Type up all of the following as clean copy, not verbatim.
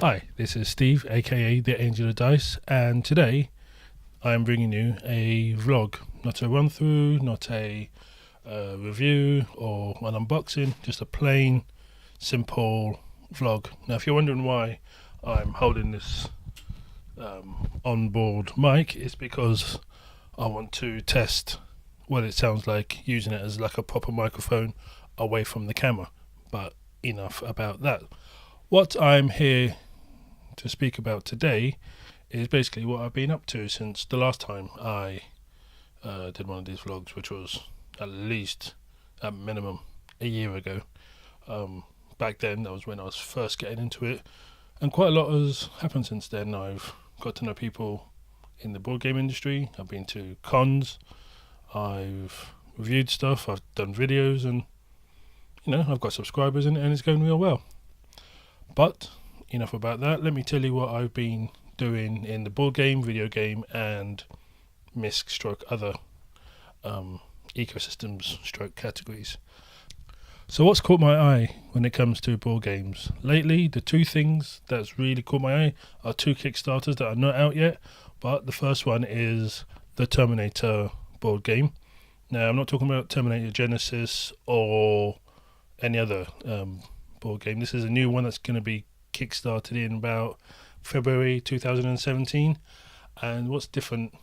Hi, this is Steve, aka the Angel of Dice, and today I am bringing you a vlog, not a run through, not a review or an unboxing, just a plain, simple vlog. Now, if you're wondering why I'm holding this onboard mic, it's because I want to test what it sounds like using it as like a proper microphone away from the camera. But enough about that. What I'm here to speak about today is basically what I've been up to since the last time I did one of these vlogs, which was at least, at minimum, a year ago. Back then, that was when I was first getting into it, and quite a lot has happened since then. I've got to know people in the board game industry, I've been to cons, I've reviewed stuff, I've done videos, and I've got subscribers and it's going real well. But enough about that. Let me tell you what I've been doing in the board game, video game, and MISC stroke other ecosystems stroke categories. So what's caught my eye when it comes to board games lately? The two things that's really caught my eye are two Kickstarters that are not out yet, but the first one is the Terminator board game. Now, I'm not talking about Terminator Genesis or any other board game. This is a new one that's going to be kickstarted in about February 2017, and what's different,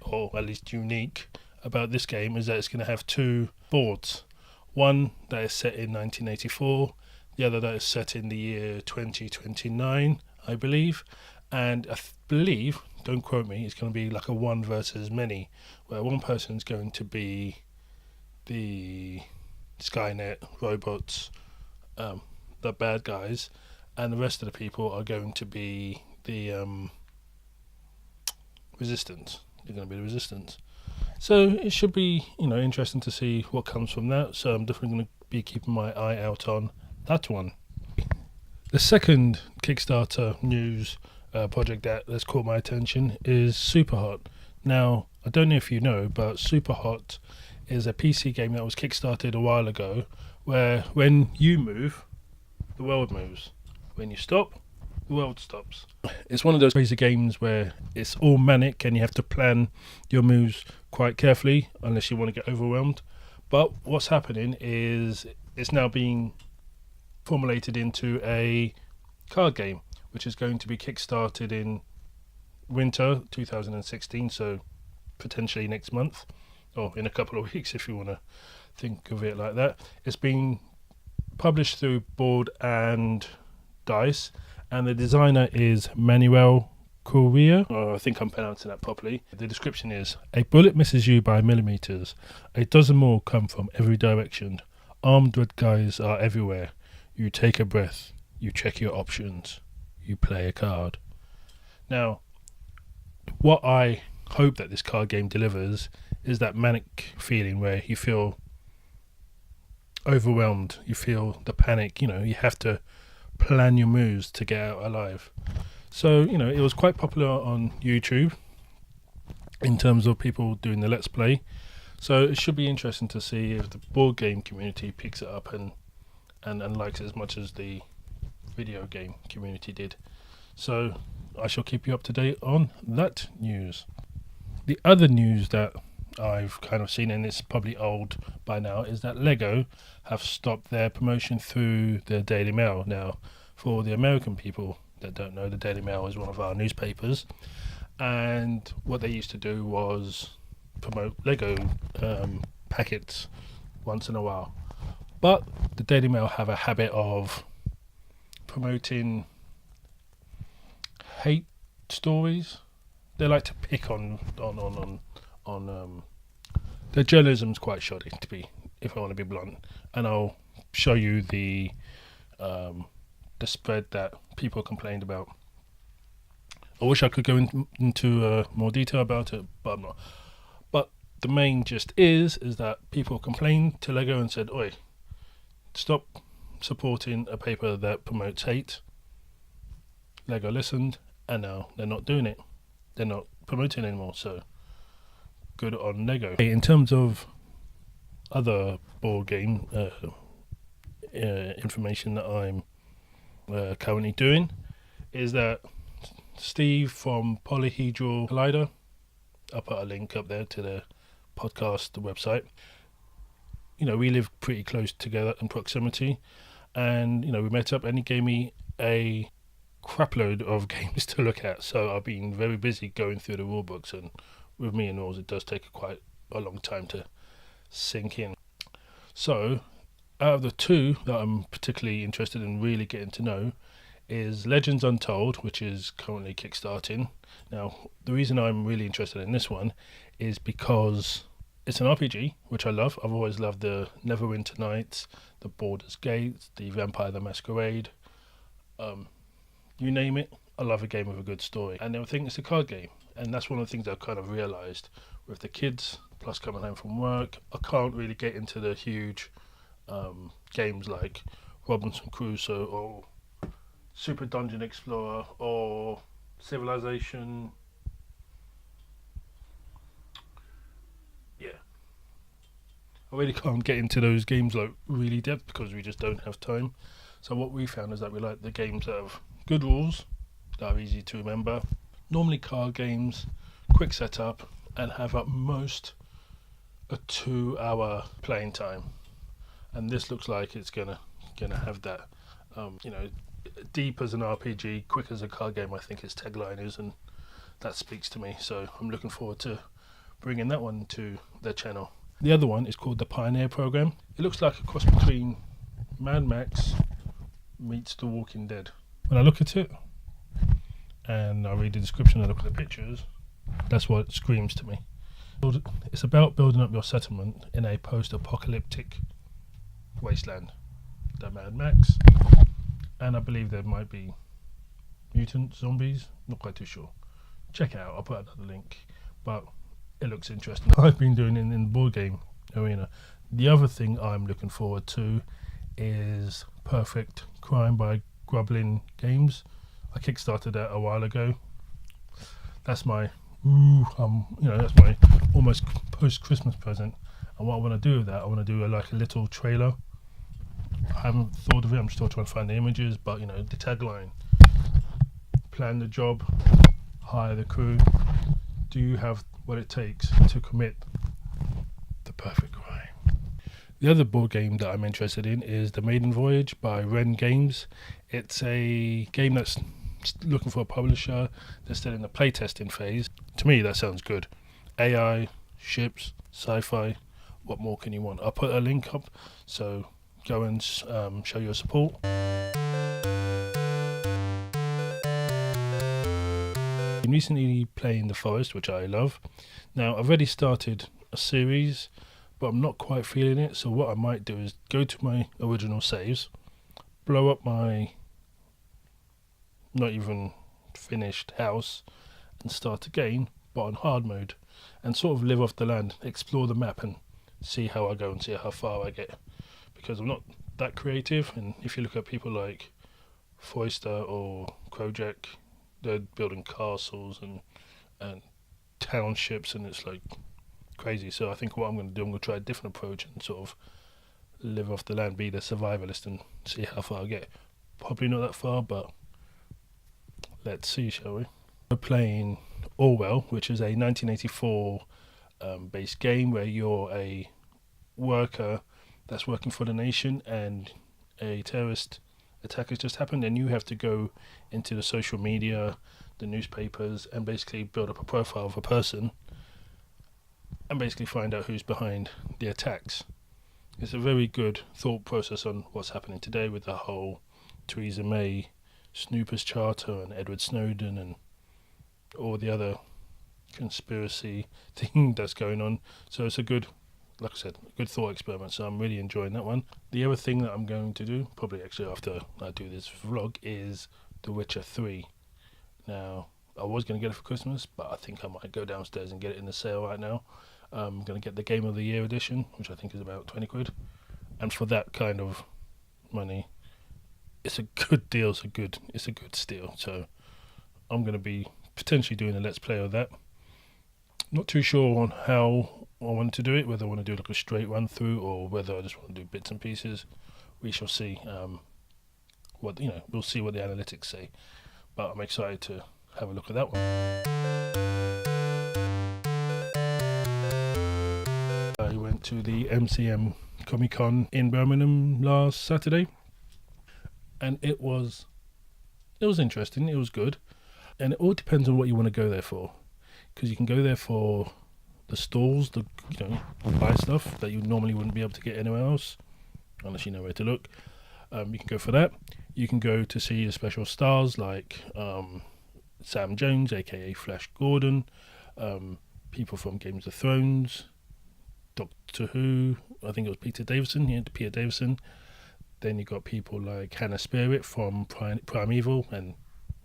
or at least unique, about this game is that it's going to have two boards. One that is set in 1984, the other that is set in the year 2029, I believe. And I believe, don't quote me, it's going to be like a one versus many, where one person's going to be the Skynet robots, the bad guys, and the rest of the people are going to be the resistance. They're going to be the resistance. So it should be, interesting to see what comes from that. So I'm definitely going to be keeping my eye out on that one. The second Kickstarter news project that's caught my attention is Superhot. Now, I don't know if you know, but Superhot is a PC game that was kickstarted a while ago, where when you move, the world moves. When you stop, the world stops. It's one of those crazy games where it's all manic and you have to plan your moves quite carefully unless you want to get overwhelmed. But what's happening is it's now being formulated into a card game, which is going to be kickstarted in winter 2016, so potentially next month, or in a couple of weeks if you want to think of it like that. It's being published through Board and Dice, and the designer is Manuel Correa. I think I'm pronouncing that properly. The description is: a bullet misses you by millimeters. A dozen more come from every direction. Armed red guys are everywhere. You take a breath. You check your options. You play a card. Now, what I hope that this card game delivers is that manic feeling where you feel overwhelmed, you feel the panic, you have to plan your moves to get out alive. So, it was quite popular on YouTube in terms of people doing the Let's Play. So it should be interesting to see if the board game community picks it up and likes it as much as the video game community did. So I shall keep you up to date on that news. The other news that I've kind of seen, and it's probably old by now, is that Lego have stopped their promotion through the Daily Mail. Now, for the American people that don't know, the Daily Mail is one of our newspapers, and what they used to do was promote Lego packets once in a while. But the Daily Mail have a habit of promoting hate stories. They like to pick on their journalism's quite shoddy, if I want to be blunt. And I'll show you the spread that people complained about. I wish I could go into more detail about it, but I'm not. But the main gist is that people complained to Lego and said, "Oi, stop supporting a paper that promotes hate." Lego listened, and now they're not doing it. They're not promoting anymore, so good on Lego. In terms of other board game information that I'm currently doing, is that Steve from Polyhedral Collider, I'll put a link up there to the podcast, the website. You know, we live pretty close together in proximity, and you know, we met up and he gave me a crapload of games to look at. So I've been very busy going through the rule books, and with me and rules, it does take quite a long time to sink in. So out of the two that I'm particularly interested in really getting to know is Legends Untold, which is currently kickstarting. Now, the reason I'm really interested in this one is because it's an RPG, which I love. I've always loved the Neverwinter Nights, the Baldur's Gate, the Vampire the Masquerade. You name it, I love a game with a good story. And I think it's a card game. And that's one of the things I've kind of realised with the kids, plus coming home from work. I can't really get into the huge games like Robinson Crusoe or Super Dungeon Explorer or Civilization. Yeah, I really can't get into those games like really depth because we just don't have time. So what we found is that we like the games that have good rules, that are easy to remember, normally card games, quick setup, and have at most a 2-hour playing time. And this looks like it's gonna have that. You know, deep as an RPG, quick as a card game, I think his tagline is, and that speaks to me. So I'm looking forward to bringing that one to their channel. The other one is called the Pioneer Program. It looks like a cross between Mad Max meets The Walking Dead. When I look at it and I read the description and look at the pictures, that's what it screams to me. It's about building up your settlement in a post-apocalyptic wasteland. The Mad Max, and I believe there might be mutant zombies, not quite too sure. Check it out, I'll put another link, but it looks interesting. I've been doing it in the board game arena. The other thing I'm looking forward to is Perfect Crime by Grublin Games. I kickstarted that a while ago. That's my that's my almost post-Christmas present. And what I want to do with that, I want to do like a little trailer. I haven't thought of it, I'm still trying to find the images, but you know, the tagline: plan the job, hire the crew. Do you have what it takes to commit the perfect crime? The other board game that I'm interested in is The Maiden Voyage by Ren Games. It's a game that's looking for a publisher. They're still in the playtesting phase. To me, that sounds good. AI, ships, sci-fi, what more can you want? I'll put a link up, so go and show your support. I'm recently playing The Forest, which I love. Now, I've already started a series, but I'm not quite feeling it, so what I might do is go to my original saves, blow up my not even finished house, and start again, but on hard mode, and sort of live off the land, explore the map, and see how I go and see how far I get. Because I'm not that creative, and if you look at people like Foister or Kojak, they're building castles and townships, and it's like crazy. So I think what I'm going to do, I'm going to try a different approach and sort of live off the land, be the survivalist, and see how far I get. Probably not that far, but let's see, shall we? We're playing Orwell, which is a 1984 based game where you're a worker that's working for the nation, and a terrorist attack has just happened, and you have to go into the social media, the newspapers, and basically build up a profile of a person and basically find out who's behind the attacks. It's a very good thought process on what's happening today with the whole Theresa May Snoopers Charter and Edward Snowden and all the other conspiracy thing that's going on. So it's a good, like I said, a good thought experiment, so I'm really enjoying that one. The other thing that I'm going to do, probably actually after I do this vlog, is The Witcher 3. Now, I was going to get it for Christmas, but I think I might go downstairs and get it in the sale right now. I'm going to get the Game of the Year edition, which I think is about 20 quid. And for that kind of money, it's a good deal, it's a good steal. So I'm going to be potentially doing a Let's Play of that. Not too sure on how I want to do it, whether I want to do like a straight run through or whether I just want to do bits and pieces. We shall see. We'll see what the analytics say. but I'm excited to have a look at that one. I went to the MCM Comic Con in Birmingham last Saturday, and it was interesting. It was good, and it all depends on what you want to go there for, because you can go there for the stalls, buy stuff that you normally wouldn't be able to get anywhere else unless you know where to look. You can go for that. You can go to see the special stars like Sam Jones, aka Flash Gordon, people from Games of Thrones, Doctor Who, I think it was Peter Davison. Then you got people like Hannah Spirit from Primeval and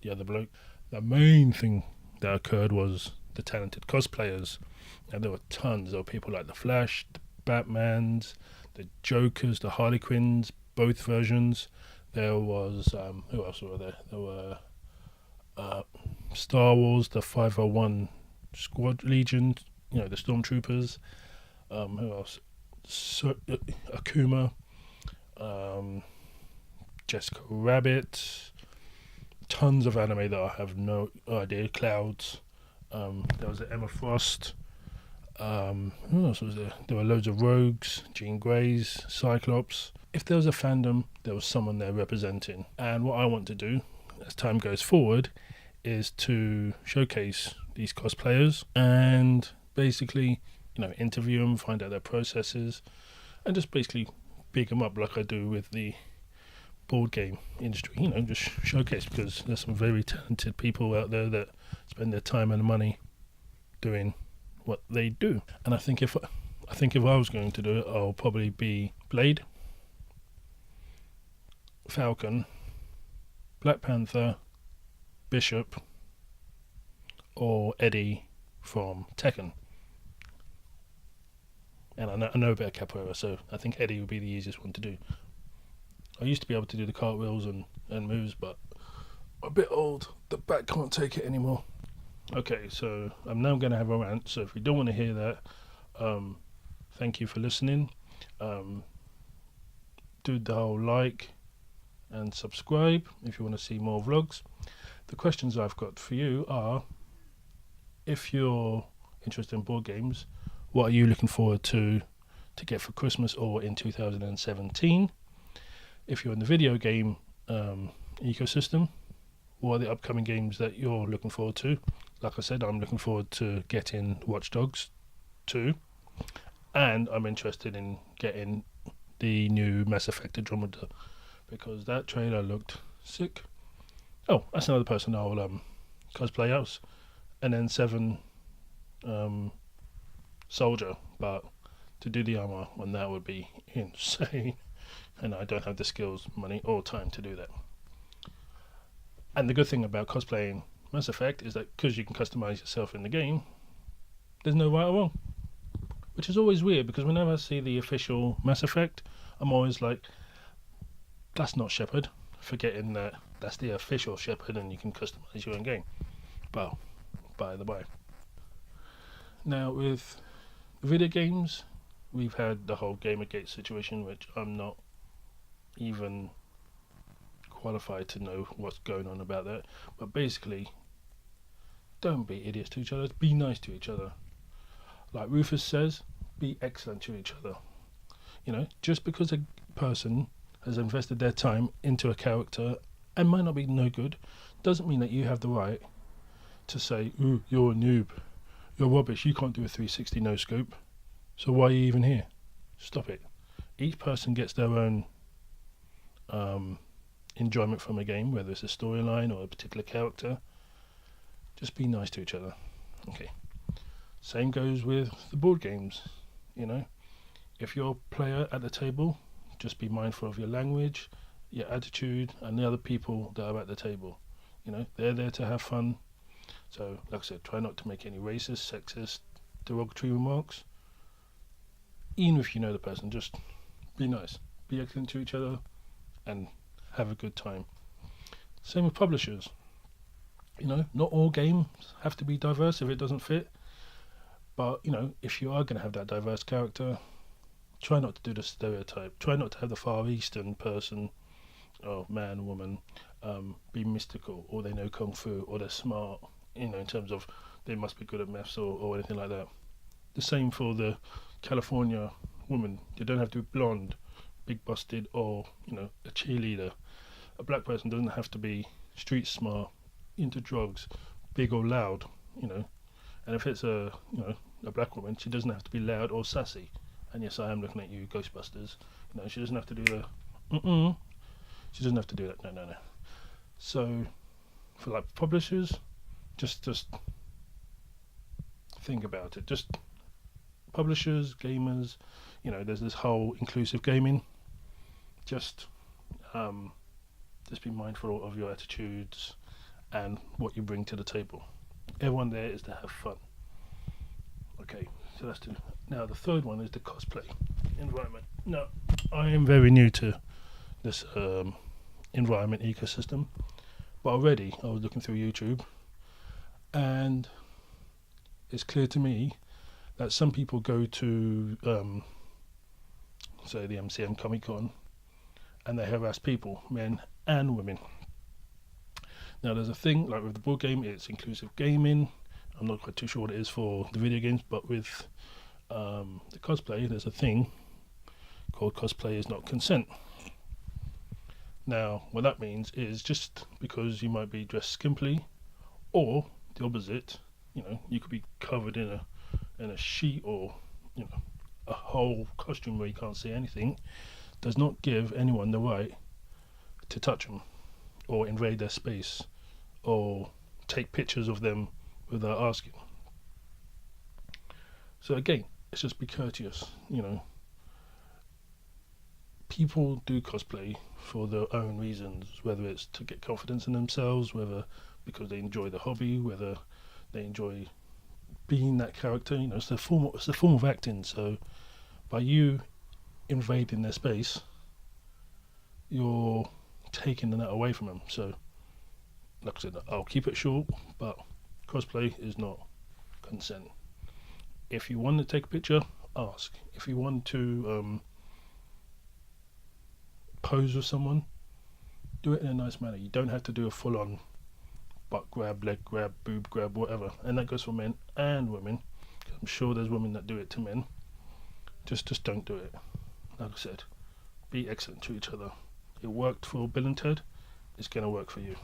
the other bloke. The main thing that occurred was the talented cosplayers, and there were tons. There were people like the Flash, the Batmans, the Jokers, the Harley Quinns, both versions. There was who else were there? There were Star Wars, the 501 Squad Legion, the Stormtroopers. Who else? Akuma, Jessica Rabbit. Tons of anime that I have no idea. Clouds. There was Emma Frost. Who else was there? There were loads of rogues, Jean Greys, Cyclops. If there was a fandom, there was someone there representing. And what I want to do, as time goes forward, is to showcase these cosplayers and basically, interview them, find out their processes, and just basically big them up like I do with the board game industry. Just showcase, because there's some very talented people out there that spend their time and money doing what they do. And I think if I was going to do it, I'll probably be Blade, Falcon, Black Panther, Bishop, or Eddie from Tekken. And I know a bit of capoeira, so I think Eddie would be the easiest one to do. I used to be able to do the cartwheels and moves, but I'm a bit old. The back can't take it anymore. Okay, so I'm now going to have a rant. So if you don't want to hear that, thank you for listening. Do the whole like and subscribe if you want to see more vlogs. The questions I've got for you are, if you're interested in board games, what are you looking forward to get for Christmas or in 2017? If you're in the video game ecosystem, what are the upcoming games that you're looking forward to? Like I said, I'm looking forward to getting Watch Dogs 2, and I'm interested in getting the new Mass Effect Andromeda, because that trailer looked sick. Oh, that's another person I'll cosplay as. And then 7 Soldier, but to do the armor on that would be insane, and I don't have the skills, money, or time to do that. And the good thing about cosplaying Mass Effect is that because you can customize yourself in the game, there's no right or wrong, which is always weird, because whenever I see the official Mass Effect, I'm always like, that's not Shepard, forgetting that that's the official Shepard and you can customize your own game. Well, by the by. Now with video games, we've had the whole Gamergate situation, which I'm not even qualified to know what's going on about that. But basically, don't be idiots to each other, be nice to each other. Like Rufus says, be excellent to each other. Just because a person has invested their time into a character and might not be no good, doesn't mean that you have the right to say, ooh, you're a noob, you're rubbish, you can't do a 360 no scope, so why are you even here? Stop it. Each person gets their own enjoyment from a game, whether it's a storyline or a particular character. Just be nice to each other. Okay. Same goes with the board games. If you're a player at the table, just be mindful of your language, your attitude, and the other people that are at the table. They're there to have fun. So, like I said, try not to make any racist, sexist, derogatory remarks. Even if you know the person, just be nice, be excellent to each other, and have a good time. Same with publishers. Not all games have to be diverse if it doesn't fit. But, if you are going to have that diverse character, try not to do the stereotype. Try not to have the Far Eastern person, or man, woman, be mystical, or they know kung fu, or they're smart, in terms of they must be good at maths or anything like that. The same for the California woman. They don't have to be blonde, big busted, or a cheerleader. A black person doesn't have to be street smart, into drugs, big or loud, And if it's a black woman, she doesn't have to be loud or sassy. And yes, I am looking at you, Ghostbusters. She doesn't have to do the She doesn't have to do that. No. So, for like publishers, just think about it. Just publishers, gamers, there's this whole inclusive gaming. Just be mindful of your attitudes and what you bring to the table. Everyone there is to have fun. Okay, so that's two. Now the third one is the cosplay environment. Now, I am very new to this environment ecosystem, but already I was looking through YouTube, and it's clear to me that some people go to say the MCM Comic Con, and they harass people, men and women. Now there's a thing like with the board game, it's inclusive gaming. I'm not quite too sure what it is for the video games, but with the cosplay, there's a thing called cosplay is not consent. Now what that means is, just because you might be dressed skimpily, or the opposite, you could be covered in a sheet, or a whole costume where you can't see anything, does not give anyone the right to touch them or invade their space or take pictures of them without asking. So again, it's just be courteous. People do cosplay for their own reasons, whether it's to get confidence in themselves, whether because they enjoy the hobby, whether they enjoy being that character. It's a form of acting. So by you invading their space, you're taking that away from them. So like I said, I'll keep it short, but cosplay is not consent. If you want to take a picture, ask. If you want to pose with someone, do it in a nice manner. You don't have to do a full-on butt grab, leg grab, boob grab, whatever. And that goes for men and women. I'm sure there's women that do it to men. Just don't do it. Like I said, be excellent to each other. It worked for Bill and Ted, it's going to work for you.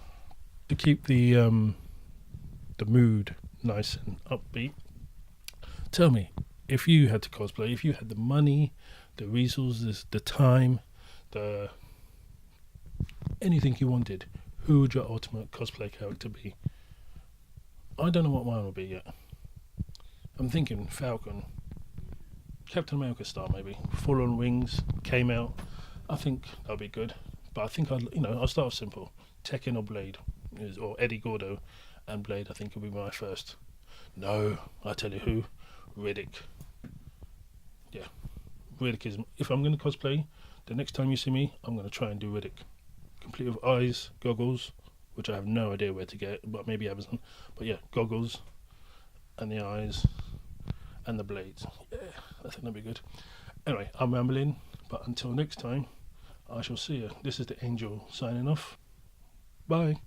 To keep the mood nice and upbeat, tell me, if you had to cosplay, if you had the money, the resources, the time, anything you wanted, who would your ultimate cosplay character be? I don't know what mine would be yet. I'm thinking Falcon, Captain America style maybe, full on wings, came out. I think that'd be good. But I think I'll start off simple. Tekken or Blade, or Eddie Gordo and Blade. I think will be my first. No, I tell you who, Riddick. Yeah, Riddick is. If I'm going to cosplay, the next time you see me, I'm going to try and do Riddick, complete with eyes, goggles, which I have no idea where to get, but maybe Amazon. But yeah, goggles, and the eyes, and the blades. Yeah, I think that'd be good. Anyway, I'm rambling, but until next time, I shall see you. This is the Angel signing off. Bye.